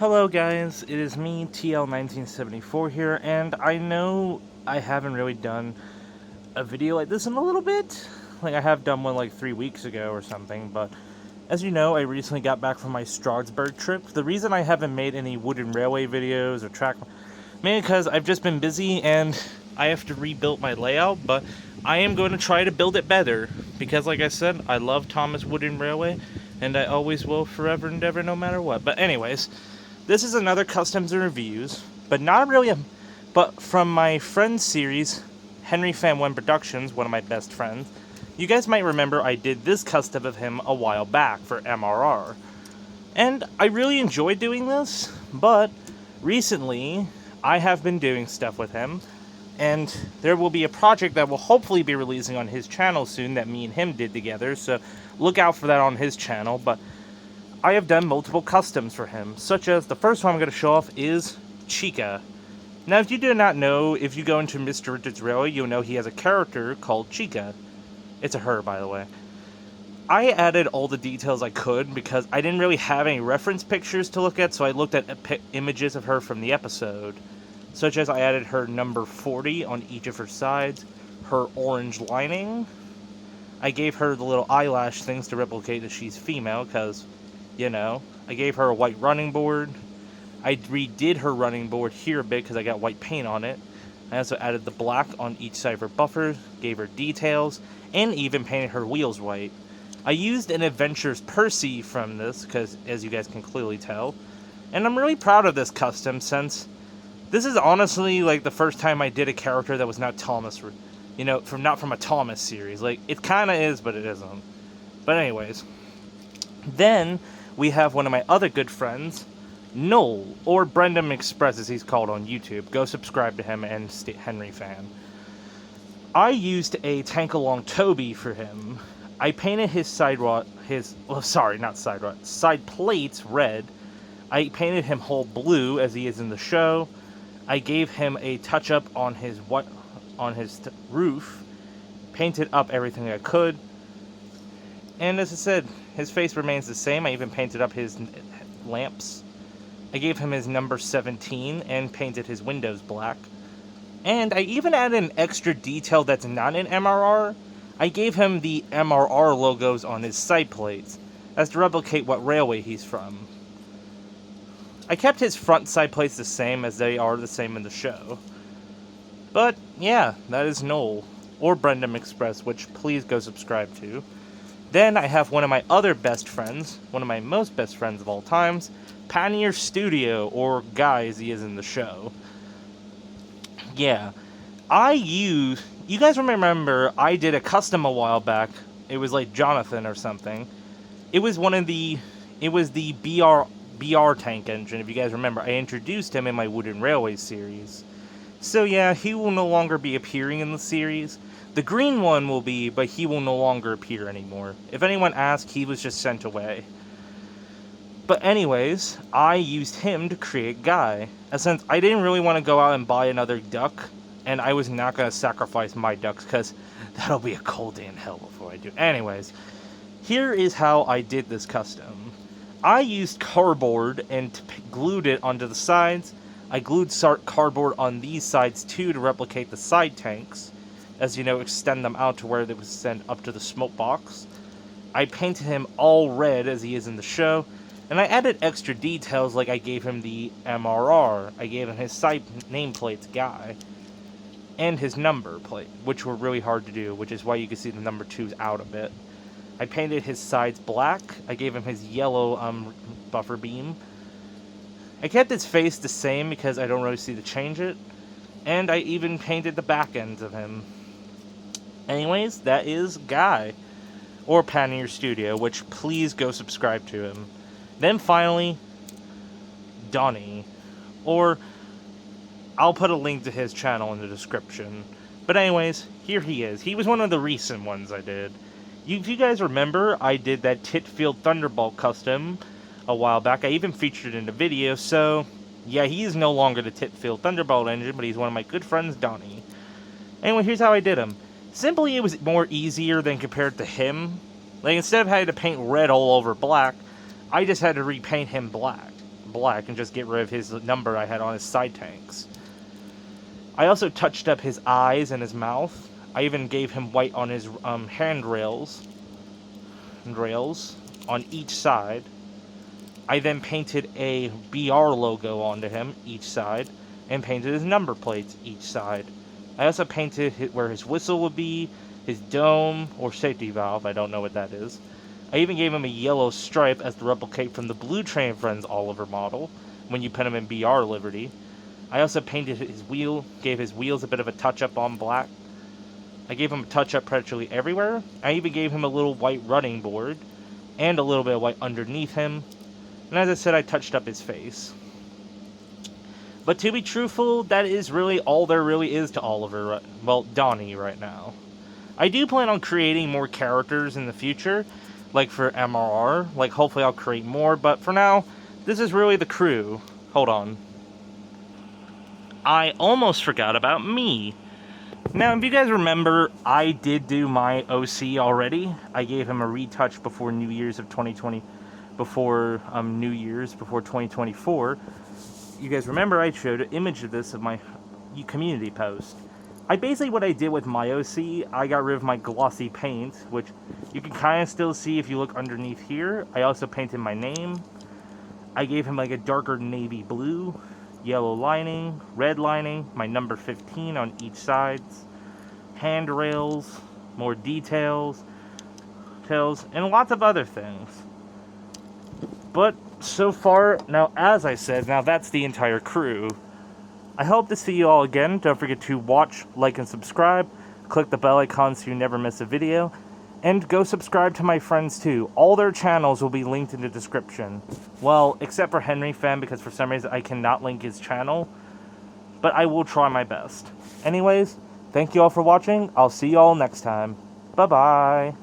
Hello guys, it is me, 𝕤𝕥𝕦𝕚𝕚𝕚 here, and I know I haven't really done a video like this in a little bit. Like, I have done one like 3 weeks ago or something, but as you know, I recently got back from my 𝕤𝕤𝕦𝕚𝕚 trip. The reason I haven't made any wooden railway videos or track, mainly because I've just been busy and I have to rebuild my layout, but I am going to try to build it better, because like I said, I love Thomas Wooden Railway, and I always will forever and ever no matter what. But anyways, this is another customs and reviews, but not really but from my friend series, 𝕤𝕤𝕦𝕚𝕚𝕚 Productions, one of my best friends. You guys might remember I did this custom of him a while back for MRR. And I really enjoy doing this, but recently I have been doing stuff with him, and there will be a project that will hopefully be releasing on his channel soon that me and him did together, so look out for that on his channel. But I have done multiple customs for him, such as the first one I'm going to show off is Chica. Now, if you do not know, if you go into Mr. Richard's Railway, you'll know he has a character called Chica. It's a her, by the way. I added all the details I could because I didn't really have any reference pictures to look at, so I looked at images of her from the episode, such as I added her number 40 on each of her sides, her orange lining. I gave her the little eyelash things to replicate that she's female, because, you know, I gave her a white running board. I redid her running board here a bit because I got white paint on it. I also added the black on each side of her buffers, gave her details, and even painted her wheels white. I used an Adventures Percy from this, because as you guys can clearly tell, and I'm really proud of this custom, since this is honestly like the first time I did a character that was not Thomas, you know, not from a Thomas series. Like, it kind of is, but it isn't. But anyways, then we have one of my other good friends, Noel, or 𝕤𝕤𝕦𝕚𝕚𝕚 as he's called on YouTube. Go subscribe to him and stay Henry fan. I used a 𝕤𝕤𝕦𝕚𝕚𝕚 for him. I painted his side plates red. I painted him whole blue as he is in the show. I gave him a touch-up on his roof, painted up everything I could, and as I said, his face remains the same. I even painted up his lamps. I gave him his number 17 and painted his windows black. And I even added an extra detail that's not in MRR. I gave him the MRR logos on his side plates, as to replicate what railway he's from. I kept his front side plates the same, as they are the same in the show. But yeah, that is Noel, or 𝕤𝕤𝕦𝕚𝕚𝕚, which please go subscribe to. Then I have one of my other best friends, one of my most best friends of all times, Pioneer Studio, or Guy as he is in the show. Yeah, you guys remember I did a custom a while back. It was like Jonathan or something. It was the BR tank engine, if you guys remember. I introduced him in my Wooden Railway series. So yeah, he will no longer be appearing in the series. The green one will be, but he will no longer appear anymore. If anyone asks, he was just sent away. But anyways, I used him to create Guy. And since I didn't really want to go out and buy another duck, and I was not going to sacrifice my ducks, because that'll be a cold day in hell before I do. Anyways, here is how I did this custom. I used cardboard and glued it onto the sides. I glued cardboard on these sides too to replicate the side tanks, as you know, extend them out to where they would send up to the smoke box. I painted him all red as he is in the show, and I added extra details, like I gave him the MRR, I gave him his side nameplates Guy, and his number plate, which were really hard to do, which is why you can see the number 2's out a bit. I painted his sides black. I gave him his yellow buffer beam. I kept his face the same because I don't really see to change it. And I even painted the back ends of him. Anyways, that is Guy, or Pioneer Studio, which please go subscribe to him. Then finally, Donnie, or I'll put a link to his channel in the description. But anyways, here he is. He was one of the recent ones I did. If you guys remember, I did that Titfield Thunderbolt custom a while back. I even featured it in a video, so yeah, he is no longer the Titfield Thunderbolt engine, but he's one of my good friends, Donnie. Anyway, here's how I did him. Simply, it was more easier than compared to him. Like, instead of having to paint red all over black, I just had to repaint him black. black and just get rid of his number I had on his side tanks. I also touched up his eyes and his mouth. I even gave him white on his handrails on each side. I then painted a BR logo onto him each side and painted his number plates each side. I also painted where his whistle would be, his dome or safety valve, I don't know what that is. I even gave him a yellow stripe as to replicate from the Blue Train Friends Oliver model when you put him in BR Liberty. I also painted his wheel, gave his wheels a bit of a touch-up on black. I gave him a touch-up practically everywhere. I even gave him a little white running board and a little bit of white underneath him. And as I said, I touched up his face. But to be truthful, that is really all there really is to Oliver, well, Donnie right now. I do plan on creating more characters in the future, like for MRR. Like, hopefully I'll create more, but for now, this is really the crew. Hold on. I almost forgot about me. Now, if you guys remember, I did do my OC already. I gave him a retouch before New Year's of 2020, before 2024. You guys remember I showed an image of this of my community post. What I did with my OC, I got rid of my glossy paint, which you can kind of still see if you look underneath here. I also painted my name. I gave him like a darker navy blue, yellow lining, red lining, my number 15 on each side, handrails, more details, and lots of other things. But so far, now as I said, now that's the entire crew. I hope to see you all again. Don't forget to watch, like, and subscribe. Click the bell icon so you never miss a video. And go subscribe to my friends too. All their channels will be linked in the description. Well, except for Henry Fan, because for some reason I cannot link his channel. But I will try my best. Anyways, thank you all for watching. I'll see you all next time. Bye-bye.